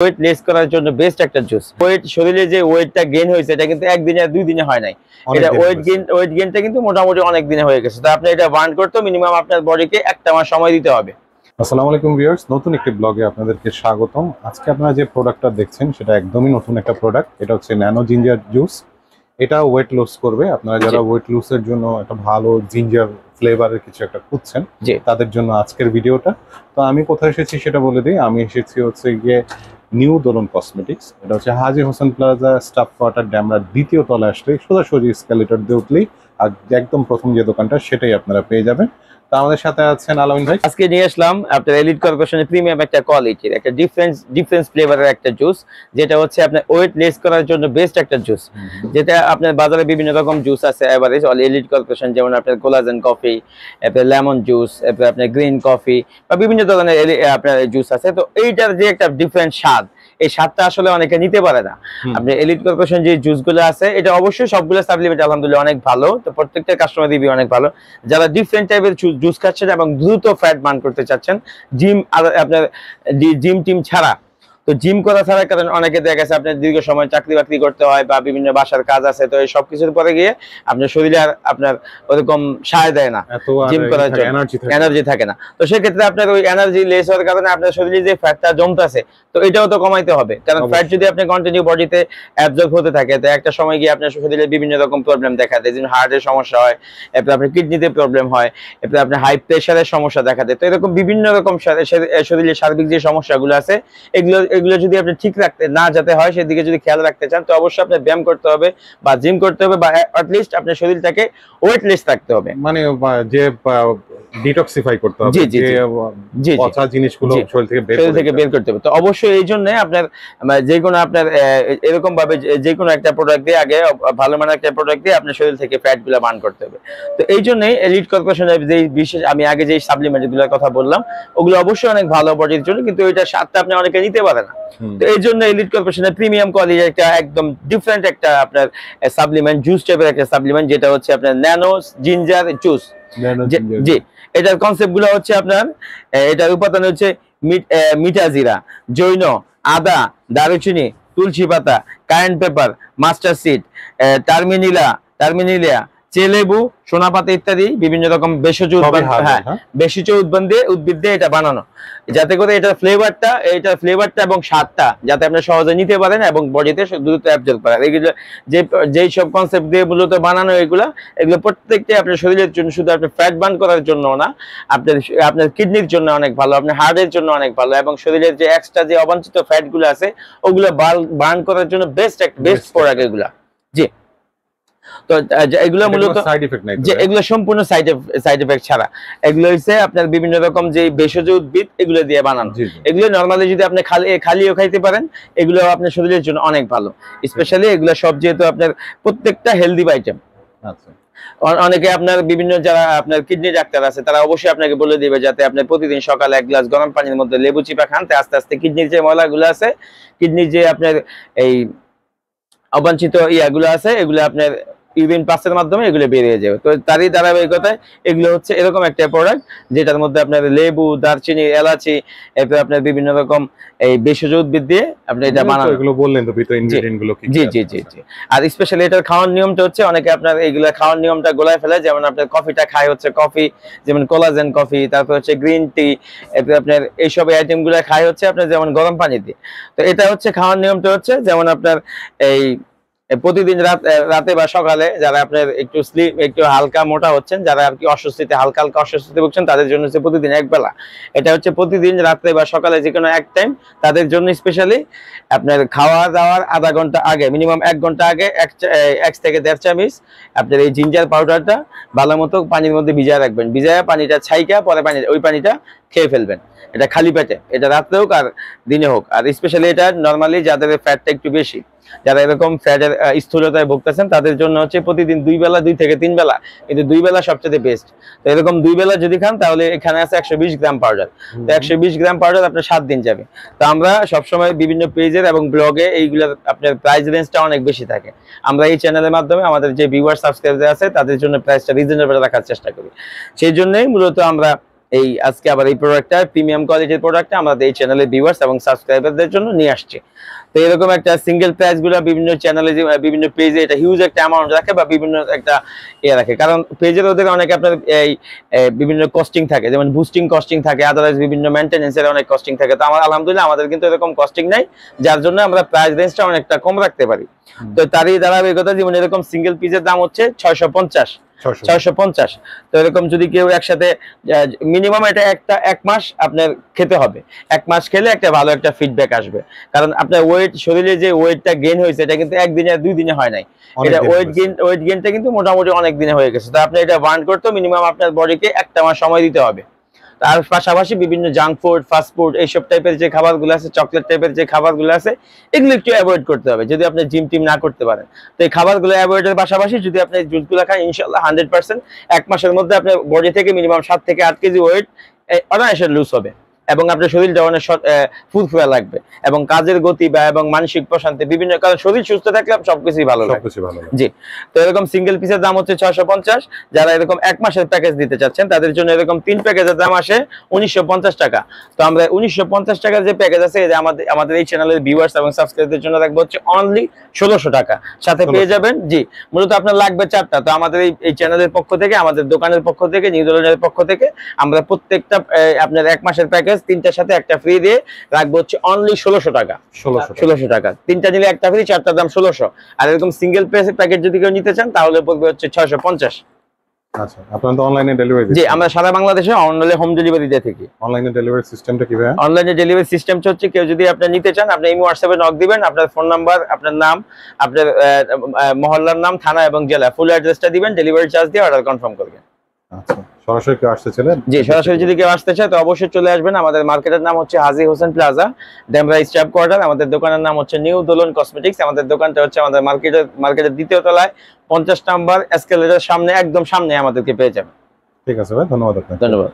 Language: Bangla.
ওয়েট লেস করার জন্য বেস্ট একটা জুস। ওয়েট শরীরে যে ওয়েটটা গেইন হয়েছে এটা কিন্তু একদিনে আর 2 দিনে হয় নাই। এটা ওয়েট গেইনটা কিন্তু মোটামুটি অনেক দিনে হয়ে গেছে। তো আপনি এটা বার্ন করতে মিনিমাম আপনার বডিকে 1 মাস সময় দিতে হবে। আসসালামু আলাইকুম ভিউয়ার্স, নতুন একটি ব্লগে আপনাদেরকে স্বাগতম। আজকে আপনারা যে প্রোডাক্টটা দেখছেন সেটা একদমই নতুন একটা প্রোডাক্ট। এটা হচ্ছে ন্যানো জিঞ্জার জুস। এটা ওয়েট লস করবে। আপনারা যারা ওয়েট লসের জন্য একটা ভালো জিঞ্জার ফ্লেভারের কিছু একটা খুঁজছেন তাদের জন্য আজকের ভিডিওটা। তো আমি কোথায় এসেছি সেটা বলে দিই। আমি এসেছি হচ্ছে গিয়ে নিউ দোলন কসমেটিক্স। এটা হচ্ছে Haji Hossain plaza staff quarter ড্যামরার 2য় তলায় আসলে সোজাসুজি স্কেলেটর দিয়ে উঠলেই আর একদম প্রথম যে দোকানটা সেটাই আপনারা পেয়ে যাবেন। তো আমাদের সাথে আছেন আলামিন ভাই। আজকে নিয়ে আসলাম আপনার এলিট কর্পোরেশনের প্রিমিয়াম একটা কোয়ালিটির একটা ডিফারেন্স ফ্লেভারের একটা জুস, যেটা হচ্ছে আপনার ওয়েট লেস করার জন্য বেস্ট একটা জুস। যেটা আপনার বাজারে বিভিন্ন রকম জুস আছে এভারেজ এলিট কর্পোরেশন, যেমন আপনার কোলাজেন কফি, আপনার লেমন জুস, আপনার গ্রিন কফি বা বিভিন্ন ধরনের আপনার জুস আছে। তো এইটার যে একটা ডিফারেন্ট স্বাদ, এই স্বাদটা আসলে অনেকে নিতে পারে না। আপনি এলিট কর্পোরেশন যে জুসগুলো আছে এটা অবশ্যই সবগুলো সাপ্লিমেন্ট আলহামদুলিল্লাহ অনেক ভালো। তো প্রত্যেকটা কাস্টমার রিভিউ অনেক ভালো। যারা ডিফারেন্ট টাইপের জুস খাচ্ছেন এবং দ্রুত ফ্যাট বার্ন করতে চাচ্ছেন, আপনার জিম টিম ছাড়া, তো জিম করা ছাড়া, কারণ অনেকে দেখা গেছে আপনার দীর্ঘ সময় চাকরি বাকরি করতে হয় বা বিভিন্ন বাসার কাজ আছে, তো এই সবকিছুর পরে গিয়ে আপনার শরীরে আর আপনার ওরকম সায় দেয় না, জিম করার জন্য এনার্জি থাকে না। তো সেক্ষেত্রে আপনার ওই এনার্জি লেস হওয়ার কারণে আপনার শরীরে যে ফ্যাটটা জমতেছে, তো এটাও তো কমাইতে হবে। কারণ ফ্যাট যদি আপনি কন্টিনিউ বডিতে অ্যাবজর্ব হতে থাকে, তো একটা সময় গিয়ে আপনার শরীরে বিভিন্ন রকম প্রবলেম দেখা দেয়, যেমন হার্টের সমস্যা হয়, এরপর আপনার কিডনিতে প্রবলেম হয়, এরপর আপনার হাই প্রেশারের সমস্যা দেখা দেয়। তো এরকম বিভিন্ন রকম শরীরের সার্বিক যে সমস্যাগুলো আছে, এগুলো যদি আপনি ঠিক রাখতে না যাতে হয়, সেদিকে যদি খেয়াল রাখতে চান, তো অবশ্যই আপনার ব্যায়াম করতে হবে বা জিম করতে হবে বা অ্যাটলিস্ট আপনার শরীরটাকে ওয়েটলেস রাখতে হবে, মানে যে ডিটক্সিফাই করতে হবে, যে পচা জিনিসগুলো শরীর থেকে বের করতে হবে। তো অবশ্যই এই জন্য আপনার যে কোনো আপনার এরকম ভাবে যে কোনো একটা প্রোডাক্ট দিয়ে, আগে ভালো মানের একটা প্রোডাক্ট দিয়ে আপনার শরীর থেকে ফ্যাট গুলো বার্ন করতে হবে। তো এই জন্যই এলিট কর্পোরেশনের যে বিশেষ আমি আগে যে সাপ্লিমেন্ট গুলোর কথা বললাম, ওগুলো অবশ্যই অনেক ভালো বডির জন্য, কিন্তু ওইটার স্বাদটা আপনি অনেকে নিতে পারে না। তো এই জন্য এলিট কর্পোরেশনের প্রিমিয়াম কোয়ালিটির একটা একদম ডিফারেন্ট একটা আপনার সাপ্লিমেন্ট, জুস টাইপের একটা সাপ্লিমেন্ট, যেটা হচ্ছে আপনার ন্যানো জিঞ্জার জুস। জি, এটার কনসেপ্ট গুলো হচ্ছে আপনার, এটার উপাদান হচ্ছে মিঠা জিরা, জৈন, আদা, দারুচিনি, তুলসী পাতা, কারেন্ট পেপার, মাস্টার সিড, টার্মিনিলিয়া, চেলেবু, সোনাপাতা ইত্যাদি বিভিন্ন রকম ভেষজ উদ্ভিদ দিয়ে এটা বানানো, যাতে করে এটার ফ্লেভারটা এবং স্বাদটা যাতে আপনি সহজে নিতে পারেন এবং বডিতে দ্রুত অ্যাবজর্ব করেন। এগুলো যেই সব কনসেপ্ট দিয়ে মূলত বানানো, এগুলো প্রত্যেকটাই আপনার শরীরের জন্য, শুধু আপনার ফ্যাট বার্ন করার জন্য না, আপনার কিডনির জন্য অনেক ভালো, আপনার হার্টের জন্য অনেক ভালো, এবং শরীরের যে এক্সট্রা যে অবাঞ্ছিত ফ্যাট গুলো আছে ওগুলো বার্ন করার জন্য বেস্ট প্রোডাক্ট এগুলা। জি, তো এগুলো মূলত এগুলো সম্পূর্ণ সাইড এফেক্ট ছাড়া, এগুলো হচ্ছে আপনার বিভিন্ন রকম যে ভেষজ উদ্ভিদ এগুলো দিয়ে বানানো। এগুলো নরমালি যদি আপনি খালিও খাইতে পারেন, এগুলো আপনার শরীরের জন্য অনেক ভালো। স্পেশালি এগুলো সব যেহেতু আপনার প্রত্যেকটা হেলদি আইটেম। আচ্ছা, অনেকে আপনার বিভিন্ন যারা আপনার কিডনি ডাক্তার আছে, তারা অবশ্যই আপনাকে বলে দিবে যাতে আপনি প্রতিদিন সকালে 1 গ্লাস গরম পানির মধ্যে লেবু চিপা খান, আস্তে আস্তে কিডনির যে ময়লাগুলো আছে, কিডনির যে আপনার এই অবাঞ্ছিত ইয়াগুলো আছে, এগুলো আপনার ইউরিন পাসের মাধ্যমে এগুলো বেরিয়ে যাবে। তো তারই ধারাবাহিকতায় এগুলো হচ্ছে এরকম একটা প্রোডাক্ট, যেটার মধ্যে আপনার লেবু, দারচিনি, এলাচি, এরপর আপনার বিভিন্ন রকম এই ভেষজ উদ্ভিদ দিয়ে আপনি এটা বানানো। এগুলো বললেন তো ভিতরে ইনগ্রেডিয়েন্ট গুলো কি? জি। আর স্পেশালি এটার খাওয়ার নিয়মটা হচ্ছে, অনেকে আপনার এইগুলো খাওয়ার নিয়মটা গোলায় ফেলে। যেমন আপনার কফিটা খায় হচ্ছে কফি, যেমন কোলাজেন কফি, তারপর হচ্ছে গ্রিন টি, এরপর আপনার এইসব আইটেম গুলো খায় হচ্ছে আপনার যেমন গরম পানি দিয়ে। তো এটা হচ্ছে খাওয়ার নিয়মটা হচ্ছে, যেমন আপনার এই প্রতিদিন রাতে বা সকালে যারা আপনার একটু হালকা মোটা হচ্ছেন, যারা আর কি হালকা অস্বস্তিতে ভুগছেন, তাদের জন্য হচ্ছে প্রতিদিন এক বেলা। এটা হচ্ছে প্রতিদিন রাতে বা সকালে যে কোনো এক টাইম তাদের জন্য স্পেশালি আপনার খাওয়া দাওয়ার আধা ঘন্টা আগে, মিনিমাম 1 ঘন্টা আগে 1 থেকে 1.5 চামচ আপনার এই জিঞ্জার পাউডারটা ভালো মতো পানির মধ্যে ভিজায় রাখবেন। ভিজায় পানিটা ছাইকা পরে ওই পানিটা খেয়ে ফেলবেন। এটা খালি পেটে, এটা রাত্রে হোক আর দিনে হোক। আর স্পেশালি এটা নর্মালি যাদের ফ্যাটটা একটু বেশি, যারা এরকম ফ্যাটের স্থূলতায় ভুগতেছেন, তাদের জন্য হচ্ছে প্রতিদিন 2 থেকে 3 বেলা, কিন্তু 2 বেলা সবচেয়ে বেস্ট। তো এরকম 2 বেলা যদি খান, তাহলে এখানে আছে 120 গ্রাম পাউডার। তো 120 গ্রাম পাউডার আপনার 7 দিন যাবে। তো আমরা সবসময় বিভিন্ন পেজের এবং ব্লগে এইগুলোর আপনার প্রাইস রেঞ্জটা অনেক বেশি থাকে। আমরা এই চ্যানেলের মাধ্যমে আমাদের যে ভিউয়ার সাবস্ক্রাইবার আছে তাদের জন্য প্রাইসটা রিজনেবল রাখার চেষ্টা করি। সেই জন্যই মূলত আমরা এই আজকে আবার এই প্রোডাক্টটা প্রিমিয়াম কোয়ালিটির প্রোডাক্টটা আমাদের এই চ্যানেলের ভিউয়ার্স এবং সাবস্ক্রাইবারদের জন্য নিয়ে আসছে। তো এরকম একটা সিঙ্গেল প্রাইস গুলো বিভিন্ন চ্যানেলে বিভিন্ন পেজে এটা হিউজ একটা অ্যামাউন্ট রাখে বা বিভিন্ন একটা রাখে, কারণ পেজের ওদের অনেক আপনার এই বিভিন্ন কস্টিং থাকে, যেমন বুস্টিং কস্টিং থাকে, আদারওয়াইজ বিভিন্ন মেইনটেনেন্সের অনেক কস্টিং থাকে। তো আমার আলহামদুলিল্লাহ আমাদের কিন্তু এরকম কস্টিং নাই, যার জন্য আমরা প্রাইস রেঞ্জটা অনেকটা কম রাখতে পারি। তো তারই ধারাবাহিকতা যেমন এরকম সিঙ্গেল পিসের দাম হচ্ছে 650। তো এরকম যদি কেউ একসাথে মিনিমাম এটা এক মাস আপনার খেতে হবে, এক মাস খেলে একটা ভালো একটা ফিডব্যাক আসবে, কারণ আপনার ওয়েট শরীরে যে ওয়েটটা গেইন হয়েছে এটা কিন্তু একদিনে 2 দিনে হয় নাই, এটা ওয়েট গেইনটা কিন্তু মোটামুটি অনেক দিনে হয়ে গেছে। তো আপনি এটা বার্ন করতে মিনিমাম আপনার বডিকে 1 মাস সময় দিতে হবে। তার পাশাপাশি বিভিন্ন জাঙ্ক ফুড, ফাস্ট ফুড, এইসব টাইপের যে খাবারগুলো আছে, চকলেট টাইপের যে খাবারগুলো আছে, এগুলো একটু অ্যাভয়েড করতে হবে যদি আপনি জিম টিম না করতে পারেন। তো এই খাবারগুলো অ্যাভয়েডের পাশাপাশি যদি আপনি জুসগুলো খান, ইনশাআল্লাহ 100% 1 মাসের মধ্যে আপনার বডি থেকে মিনিমাম 7 থেকে 8 কেজি ওয়েট অনায়াসে লুজ হবে এবং আপনার শরীরটা অনেক ফুরফুরা লাগবে এবং কাজের গতি বা এবং মানসিক প্রশান্তি বিভিন্ন, কারণ শরীর সুস্থ থাকলে সবকিছুই ভালো লাগে। জি, তো এরকম সিঙ্গেল পিসের দাম হচ্ছে 650। যারা এরকম 1 মাসের প্যাকেজ দিতে চাচ্ছেন তাদের জন্য এরকম 3 প্যাকেজের দাম আসে 1950 টাকা। তো আমরা 1950 টাকার যে প্যাকেজ আছে এটা আমাদের এই চ্যানেলের ভিউয়ার্স এবং সাবস্ক্রাইবারদের জন্য রাখবো হচ্ছে অনলি 1600 টাকা। সাথে পেয়ে যাবেন, জি মূলত আপনার লাগবে 4টা। তো আমাদের এই চ্যানেলের পক্ষ থেকে, আমাদের দোকানের পক্ষ থেকে, নিউজিল্যান্ডের পক্ষ থেকে আমরা প্রত্যেকটা আপনার 1 মাসের প্যাকেজ 3টার সাথে একটা ফ্রি দিয়ে রাখবো হচ্ছে অনলি 1600 টাকা। 1600 টাকা 3টা নিলে একটা ফ্রি, 4টার দাম 1600। আর এরকম সিঙ্গেল প্যাকেজ যদি কেউ নিতে চান তাহলে পড়বে হচ্ছে 650। আচ্ছা, আপনারা তো অনলাইনে ডেলিভারি দিচ্ছেন? জি, আমরা সারা বাংলাদেশে অনলাইনে হোম ডেলিভারি দিয়ে থাকি। অনলাইনে ডেলিভারি সিস্টেমটা কিভাবে? অনলাইনে ডেলিভারি সিস্টেম হচ্ছে কেউ যদি আপনি নিতে চান, আপনি ইমো হোয়াটসঅ্যাপে নক দিবেন, আপনার ফোন নাম্বার, আপনার নাম, আপনার মহল্লার নাম, থানা এবং জেলা, ফুল অ্যাড্রেসটা দিবেন, ডেলিভারি চার্জ দিয়ে অর্ডার কনফার্ম করবেন। আচ্ছা, সরাসরি কেউ আসতে চাইলে? জি, সরাসরি যদি কেউ আসতে চায় তো অবশ্যই চলে আসবেন। আমাদের মার্কেটের নাম হচ্ছে Haji Hossain plaza, Demra staff quarter. আমাদের দোকানের নাম হচ্ছে নিউ দোলন কসমেটিক্স। আমাদের দোকানটা হচ্ছে আমাদের মার্কেটের 2য় তলায় 50 নাম্বার এসকেলেটরের সামনে, একদম সামনে আমাদেরকে পেয়ে যাবেন। ঠিক আছে ভাই, ধন্যবাদ আপনাকে। ধন্যবাদ।